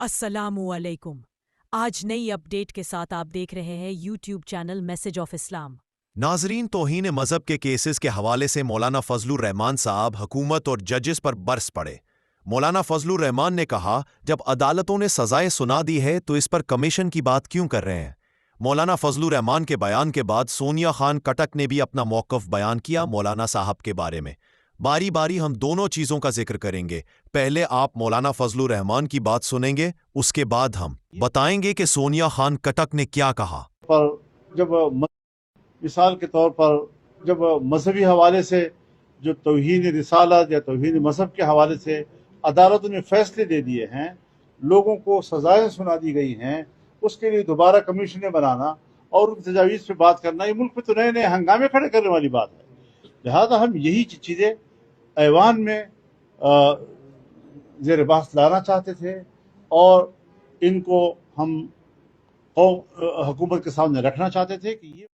अस्सलामु अलैकुम। आज नई अपडेट के साथ आप देख रहे हैं YouTube channel message of Islam. नाजरीन, तौहीन मजहब के केसेस के हवाले से मौलाना फजलुर रहमान साहब हुकूमत और जजेस पर बरस पड़े। मौलाना फजलुर रहमान ने कहा, जब अदालतों ने सजाएं सुना दी है तो इस पर कमीशन की बात क्यों कर रहे हैं। मौलाना फजलुर रहमान के बयान के बाद सोनिया खान कटक ने भी अपना मौक़िफ़ बयान किया मौलाना साहब के बारे में। बारी बारी हम दोनों चीज़ों का जिक्र करेंगे। पहले आप मौलाना फजलुर रहमान की बात सुनेंगे, उसके बाद हम बताएंगे कि सोनिया खान कटक ने क्या कहा। पर जब मिसाल के तौर पर जब मजहबी हवाले से जो तौहीन रिसालत या तौहीन मजहब के हवाले से अदालतों ने फैसले दे दिए हैं, लोगों को सजाएं सुना दी गई हैं, उसके लिए दोबारा कमीशनें बनाना और उन तजावीज़ पे बात करना, ये मुल्क में तो नए नए हंगामे खड़े करने वाली बात है। लिहाजा हम यही चीज़ें ऐवान में ज़ेर बहस लाना चाहते थे और इनको हम हुकूमत के सामने रखना चाहते थे कि ये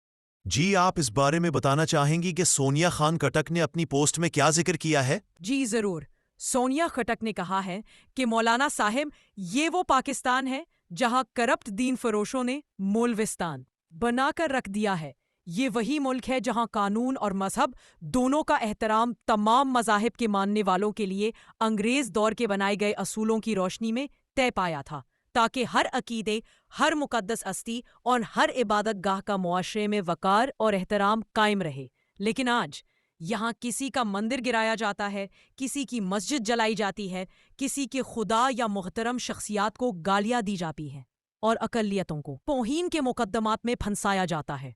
जी, आप इस बारे में बताना चाहेंगी कि सोनिया खान कटक ने अपनी पोस्ट में क्या जिक्र किया है? जी जरूर। सोनिया खटक ने कहा है कि मौलाना साहिब, ये वो पाकिस्तान है जहां करप्ट दीन फरोशों ने मोलविस्तान बनाकर रख दिया है। ये वही मुल्क है जहां कानून और मजहब दोनों का एहतराम तमाम मजाहिब के मानने वालों के लिए अंग्रेज दौर के बनाए गए असूलों की रोशनी में तय पाया था, ताकि हर अकीदे, हर मुकद्दस अस्ती और हर इबादत गाह का मुआशरे में वकार और एहतराम कायम रहे। लेकिन आज यहाँ किसी का मंदिर गिराया जाता है, किसी की मस्जिद जलाई जाती है, किसी के खुदा या मुहतरम शख्सियात को गालियाँ दी जाती हैं और अकलियतों को तौहीन के मुकद्दमात में फंसाया जाता है।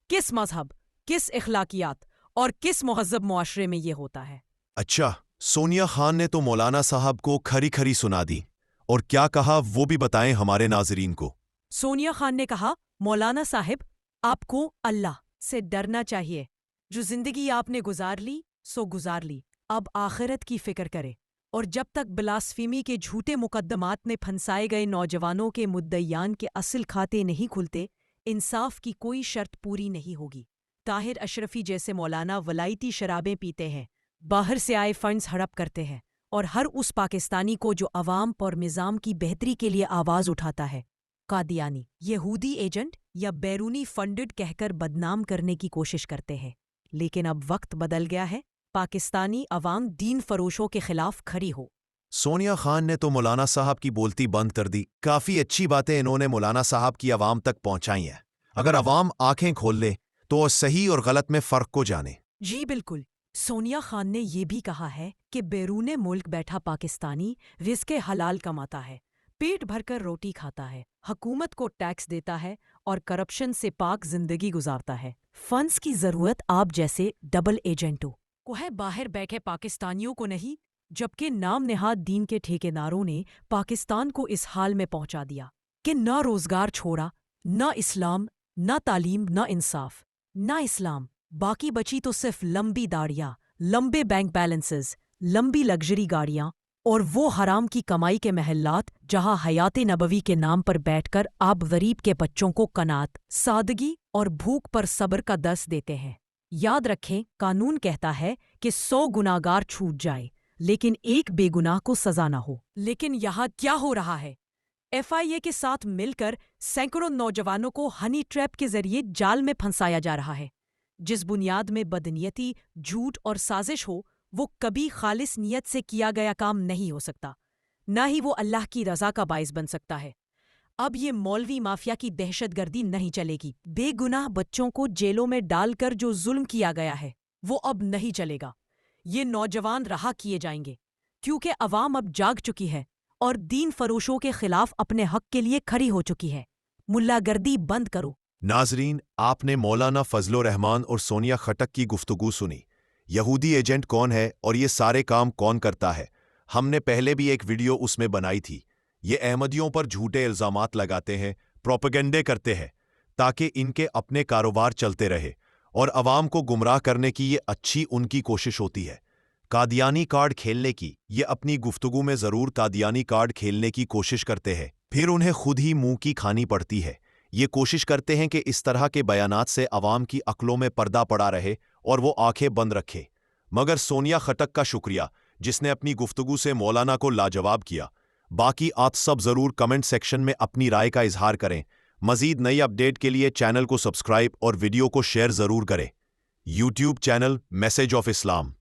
किस मजहब, किस इखलाकियात और किस मुहज़्ज़ब मुआशरे में ये होता है? अच्छा, सोनिया खान ने तो मौलाना साहब को खरी खरी सुना दी, और क्या कहा वो भी बताएं हमारे नाजरीन को। सोनिया खान ने कहा, मौलाना साहिब, आपको अल्लाह से डरना चाहिए। जो जिंदगी आपने गुजार ली सो गुजार ली, अब आखिरत की फिक्र करे। और जब तक ब्लास्फेमी के झूठे मुकद्दमात में फंसाए गए नौजवानों के मुद्दईयान के असल खाते नहीं खुलते, इंसाफ की कोई शर्त पूरी नहीं होगी। ताहिर अशरफी जैसे मौलाना वलायती शराबें पीते हैं, बाहर से आए फंड्स हड़प करते हैं, और हर उस पाकिस्तानी को जो अवाम और निज़ाम की बेहतरी के लिए आवाज़ उठाता है, कादियानी, यहूदी एजेंट या बैरूनी फंडेड कहकर बदनाम करने की कोशिश करते हैं। लेकिन अब वक्त बदल गया है, पाकिस्तानी अवाम दीन फरोशों के खिलाफ खड़ी हो। सोनिया खान ने तो मौलाना साहब की बोलती बंद कर दी। काफ़ी अच्छी बातें इन्होंने मौलाना साहब की आवाम तक पहुंचाई हैं। अगर आवाम आंखें खोल ले तो सही और गलत में फ़र्क को जाने। जी बिल्कुल। सोनिया खान ने ये भी कहा है कि बैरूने मुल्क बैठा पाकिस्तानी रिज़्क़े हलाल कमाता है, पेट भरकर रोटी खाता है, हुकूमत को टैक्स देता है और करप्शन से पाक जिंदगी गुजारता है। फंड्स की ज़रूरत आप जैसे डबल एजेंटों को है, बाहर बैठे पाकिस्तानियों को नहीं। जबकि नाम नेहाद दीन के ठेकेदारों ने पाकिस्तान को इस हाल में पहुंचा दिया कि न रोजगार छोड़ा, न इस्लाम, न तालीम, न इंसाफ, न इस्लाम। बाकी बची तो सिर्फ लंबी दाढ़ियाँ, लंबे बैंक बैलेंसेस, लंबी लग्जरी गाड़ियाँ और वो हराम की कमाई के महल्लात जहाँ हयात नबवी के नाम पर बैठकर आप गरीब के बच्चों को कनात, सादगी और भूख पर सब्र का दर्स देते हैं। याद रखें, कानून कहता है कि 100 गुनाहगार छूट जाए लेकिन एक बेगुनाह को सजा न हो। लेकिन यहाँ क्या हो रहा है? FIA के साथ मिलकर सैकड़ों नौजवानों को हनी ट्रैप के जरिए जाल में फंसाया जा रहा है। जिस बुनियाद में बदनीयती, झूठ और साजिश हो, वो कभी खालिस नियत से किया गया काम नहीं हो सकता, न ही वो अल्लाह की रज़ा का बाइस बन सकता है। अब ये मौलवी माफिया की दहशतगर्दी नहीं चलेगी। बेगुनाह बच्चों को जेलों में डालकर जो जुल्म किया गया है, वो अब नहीं चलेगा। ये नौजवान रहा किए जाएंगे, क्योंकि अवाम अब जाग चुकी है और दीन फरोशों के खिलाफ अपने हक के लिए खड़ी हो चुकी है। मुल्लागर्दी बंद करो। नाजरीन, आपने मौलाना फजलुर रहमान और सोनिया खटक की गुफ्तगू सुनी। यहूदी एजेंट कौन है और ये सारे काम कौन करता है, हमने पहले भी एक वीडियो उसमें बनाई थी। ये अहमदियों पर झूठे इल्ज़ामात लगाते हैं, प्रोपेगेंडे करते हैं, ताकि इनके अपने कारोबार चलते रहे और अवाम को गुमराह करने की ये अच्छी उनकी कोशिश होती है। कादियानी कार्ड खेलने की ये अपनी गुफ्तगू में ज़रूर कादियानी कार्ड खेलने की कोशिश करते हैं, फिर उन्हें खुद ही मुंह की खानी पड़ती है। ये कोशिश करते हैं कि इस तरह के बयानात से अवाम की अक्लों में पर्दा पड़ा रहे और वो आंखें बंद रखे। मगर सोनिया खटक का शुक्रिया, जिसने अपनी गुफ्तगू से मौलाना को लाजवाब किया। باقی آپ سب ضرور کمنٹ سیکشن میں اپنی رائے کا اظہار کریں. مزید نئی اپڈیٹ کے لیے چینل کو سبسکرائب اور ویڈیو کو شیئر ضرور کریں. YouTube channel message of Islam.